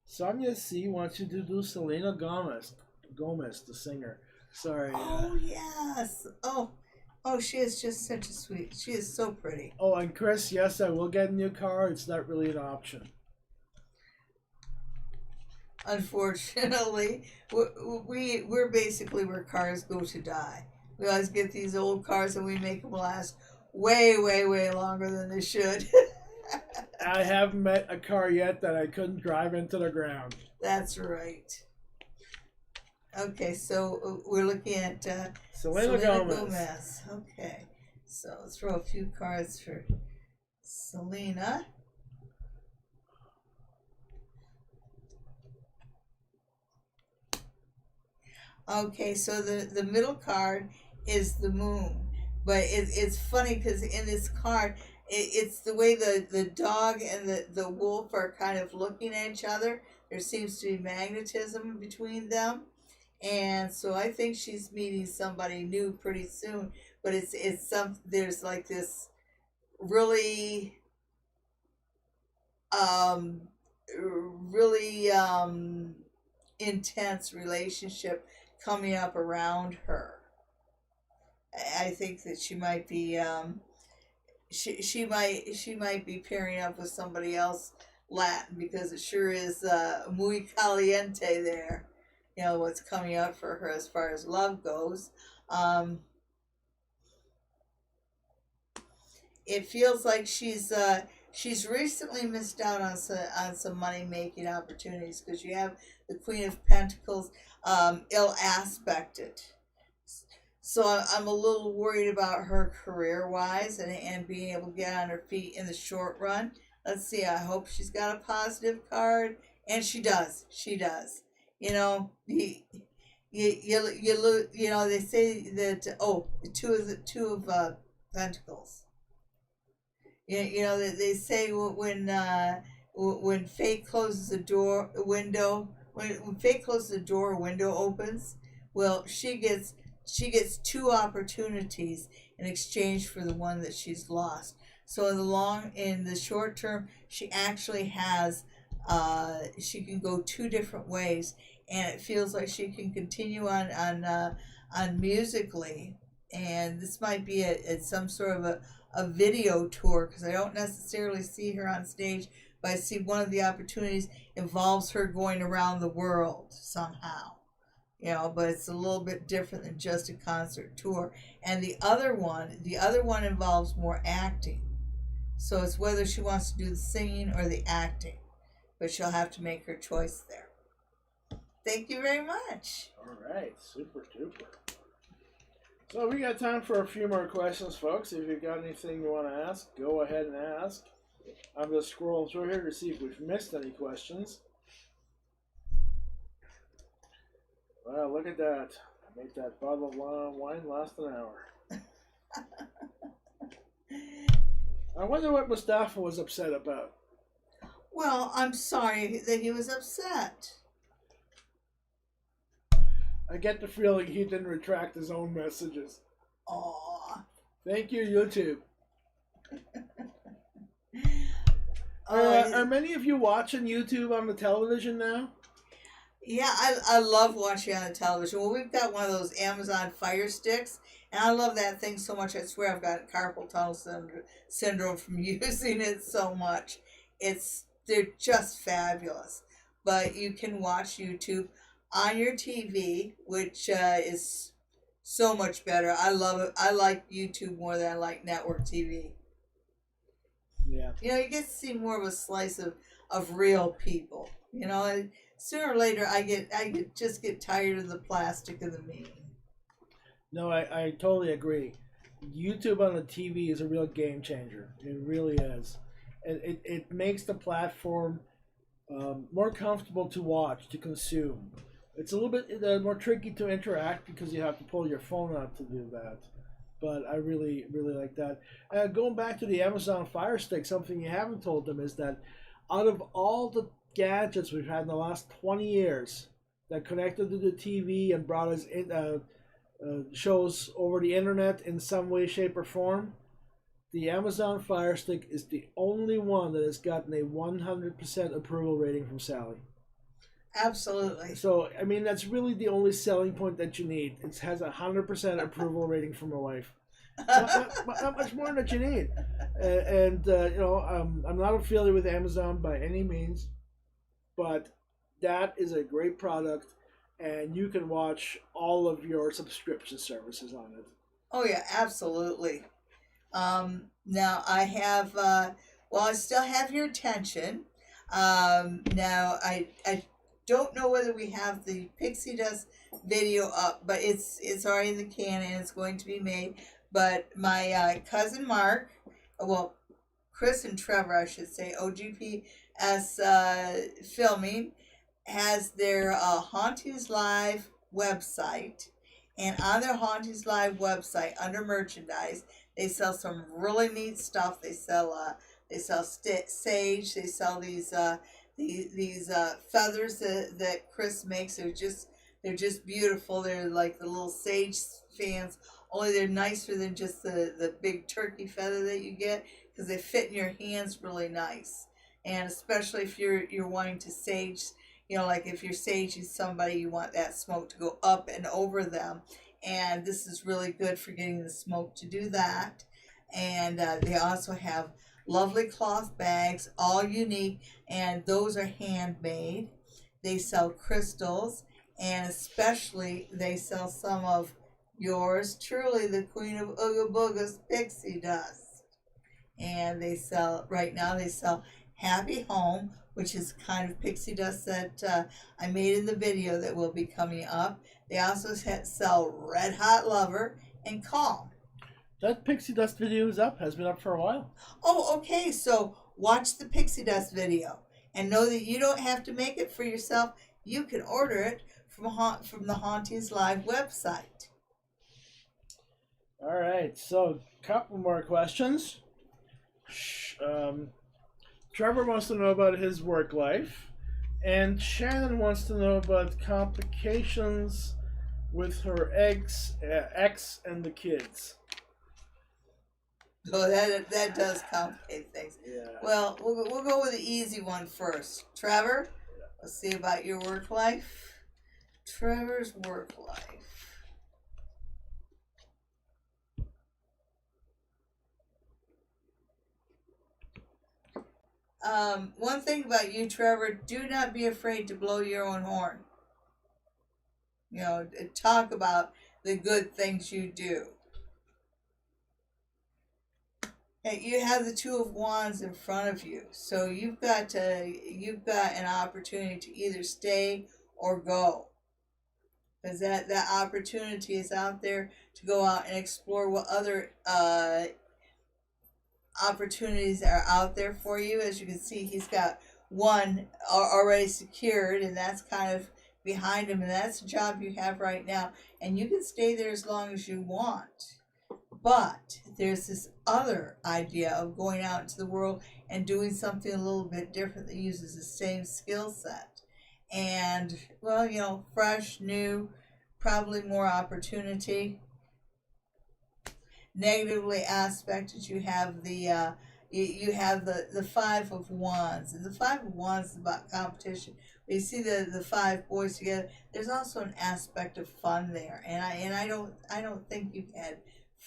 Sonia C wants you to do Selena Gomez, the singer. Sorry. Oh, yes. Oh, she is just such a sweet. She is so pretty. Oh, and Chris, yes, I will get a new car. It's not really an option. Unfortunately, we're basically where cars go to die. We always get these old cars and we make them last way longer than they should. I haven't met a car yet that I couldn't drive into the ground. That's right. Okay, so we're looking at Selena Gomez. Okay, so let's throw a few cards for Selena. Okay, so the middle card is the moon. but it's funny because in this card, it's the way the dog and the wolf are kind of looking at each other. There seems to be magnetism between them, and so I think she's meeting somebody new pretty soon. But it's some there's like this really um really intense relationship coming up around her. I think that she might be she might be pairing up with somebody else Latin, because it sure is muy caliente there. You know what's coming up for her as far as love goes. Um, it feels like she's recently missed out on some money making opportunities, because you have the Queen of Pentacles ill aspected. So I'm a little worried about her career wise and being able to get on her feet in the short run. Let's see. I hope she's got a positive card, and she does. She does. You know, you know they say that two of Pentacles. You know that they say when fate closes a door a window when fate closes a door a window opens. Well, she gets two opportunities in exchange for the one that she's lost. So in the short term, she actually has she can go two different ways, and it feels like she can continue on musically, and this might be some sort of a video tour, because I don't necessarily see her on stage, but I see one of the opportunities involves her going around the world somehow. You know, but it's a little bit different than just a concert tour. And the other one involves more acting. So it's whether she wants to do the singing or the acting, but she'll have to make her choice there. Thank you very much. All right, super duper. So we got time for a few more questions, folks. If you've got anything you want to ask, go ahead and ask. I'm just scrolling through here to see if we've missed any questions. Wow, look at that. I made that bottle of wine last an hour. I wonder what Mustafa was upset about. Well, I'm sorry that he was upset. I get the feeling he didn't retract his own messages. Aww. Thank you, YouTube. Are many of you watching YouTube on the television now? Yeah, I love watching on the television. Well, we've got one of those Amazon Fire Sticks, and I love that thing so much. I swear I've got carpal tunnel syndrome from using it so much. They're just fabulous. But you can watch YouTube on your TV, which is so much better. I love it. I like YouTube more than I like network TV. Yeah. You know, you get to see more of a slice of real people. You know, sooner or later, I just get tired of the plastic and the meme. No, I totally agree. YouTube on the TV is a real game changer. It really is. And it makes the platform more comfortable to watch, to consume. It's a little bit more tricky to interact because you have to pull your phone out to do that. But I really, really like that. Going back to the Amazon Fire Stick, something you haven't told them is that out of all the gadgets we've had in the last 20 years that connected to the TV and brought us shows over the internet in some way, shape, or form, the Amazon Fire Stick is the only one that has gotten a 100% approval rating from Sally. Absolutely. So, I mean, that's really the only selling point that you need. It has a 100% approval rating from my wife. Not much more that you need. You know, I'm not affiliated with Amazon by any means, but that is a great product, and you can watch all of your subscription services on it. Oh, yeah, absolutely. Now, I have, I still have your attention. Now, I don't know whether we have the Pixie Dust video up, but it's already in the can and it's going to be made. But my cousin Mark, well, Chris and Trevor, I should say, OGPS Filming, has their Hauntings Live website, And on their Hauntings Live website, under merchandise, they sell some really neat stuff. They sell sage. They sell these feathers that Chris makes. They're just beautiful. They're like the little sage fans. Only they're nicer than just the big turkey feather that you get, because they fit in your hands really nice. And especially if you're wanting to sage, like if you're saging somebody, you want that smoke to go up and over them. And this is really good for getting the smoke to do that. And they also have lovely cloth bags, all unique, and those are handmade. They sell crystals, and especially they sell some of yours truly, the Queen of Ooga Booga's pixie dust. And right now they sell Happy Home, which is kind of pixie dust that I made in the video that will be coming up. They also sell Red Hot Lover and Calm. That pixie dust video is up, has been up for a while. Oh, okay, so watch the pixie dust video and know that you don't have to make it for yourself. You can order it from the Hauntings Live website. All right, so a couple more questions. Trevor wants to know about his work life, and Shannon wants to know about complications with her ex and the kids. Oh, that does complicate things. Yeah. Well, we'll go with the easy one first. Trevor, let's see about your work life. Trevor's work life. One thing about you, Trevor, do not be afraid to blow your own horn. Talk about the good things you do. And you have the Two of Wands in front of you, so you've got an opportunity to either stay or go, because that opportunity is out there to go out and explore what other opportunities are out there for you. As you can see, he's got one already secured, and that's kind of behind him, and that's the job you have right now, and you can stay there as long as you want. But there's this other idea of going out into the world and doing something a little bit different that uses the same skill set. And, well, fresh, new, probably more opportunity. Negatively aspected, you have the Five of Wands. And the Five of Wands is about competition. You see the five boys together. There's also an aspect of fun there. And I don't think you've had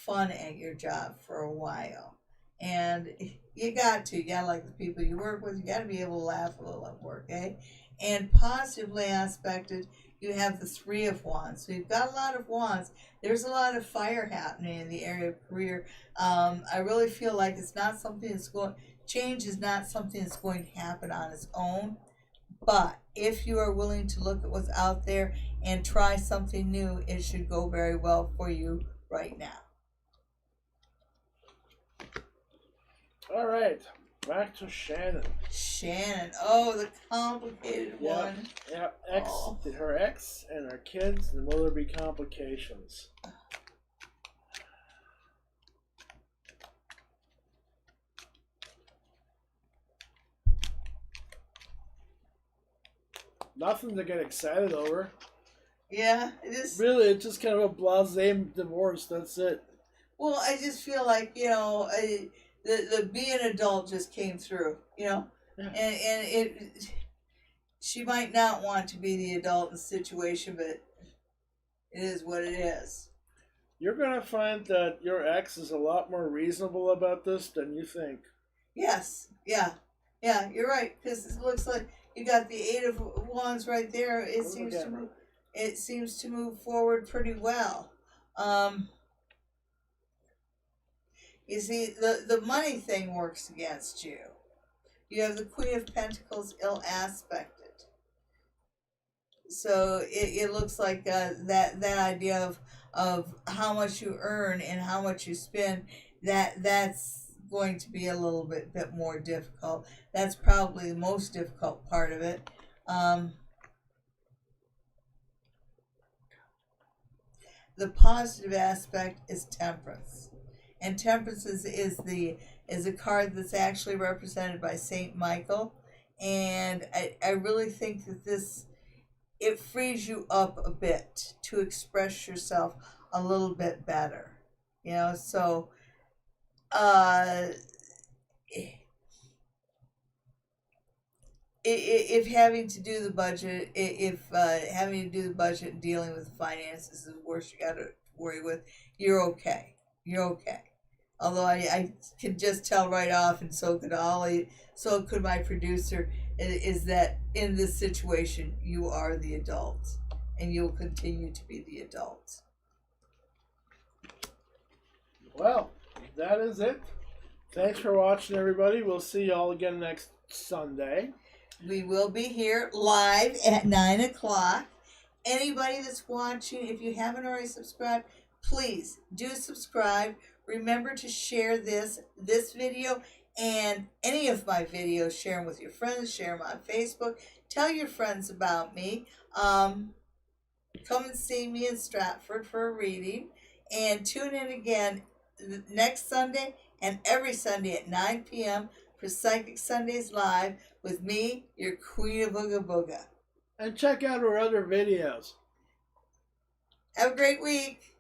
fun at your job for a while, and you gotta like the people you work with. You gotta be able to laugh a little at work, eh? And positively aspected, you have the Three of Wands. So you've got a lot of wands. There's a lot of fire happening in the area of career. I really feel like it's not something that's change is not something that's going to happen on its own. But if you are willing to look at what's out there and try something new, it should go very well for you right now. All right, back to Shannon. Shannon, oh, the complicated one. Yeah, her ex and her kids, and will there be complications? Nothing to get excited over. Yeah, it is. Really, it's just kind of a blasé divorce, that's it. Well, I just feel like, the being an adult just came through, Yeah. and she might not want to be the adult in the situation, but it is what it is. You're going to find that your ex is a lot more reasonable about this than you think. Yes, yeah, you're right, because it looks like you got the Eight of Wands right there. It seems to move forward pretty well. You see, the money thing works against you. You have the Queen of Pentacles ill aspected. So it looks like that idea of how much you earn and how much you spend, that's going to be a little bit more difficult. That's probably the most difficult part of it. the positive aspect is temperance, and temperance is a card that's actually represented by Saint Michael, and I really think that it frees you up a bit to express yourself a little bit better, so uh if having to do the budget, if having to do the budget and dealing with finances is the worst you got to worry with, you're okay. You're okay. Although I can just tell right off, and so could Ollie, so could my producer, is that in this situation, you are the adult, and you'll continue to be the adult. Well, that is it. Thanks for watching, everybody. We'll see you all again next Sunday. We will be here live at 9 o'clock. Anybody that's watching, if you haven't already subscribed, please do subscribe. Remember to share this video and any of my videos. Share them with your friends. Share them on Facebook. Tell your friends about me. Come and see me in Stratford for a reading. And tune in again next Sunday and every Sunday at 9 p.m. for Psychic Sundays Live with me, your Queen of Ooga Booga. And check out our other videos. Have a great week.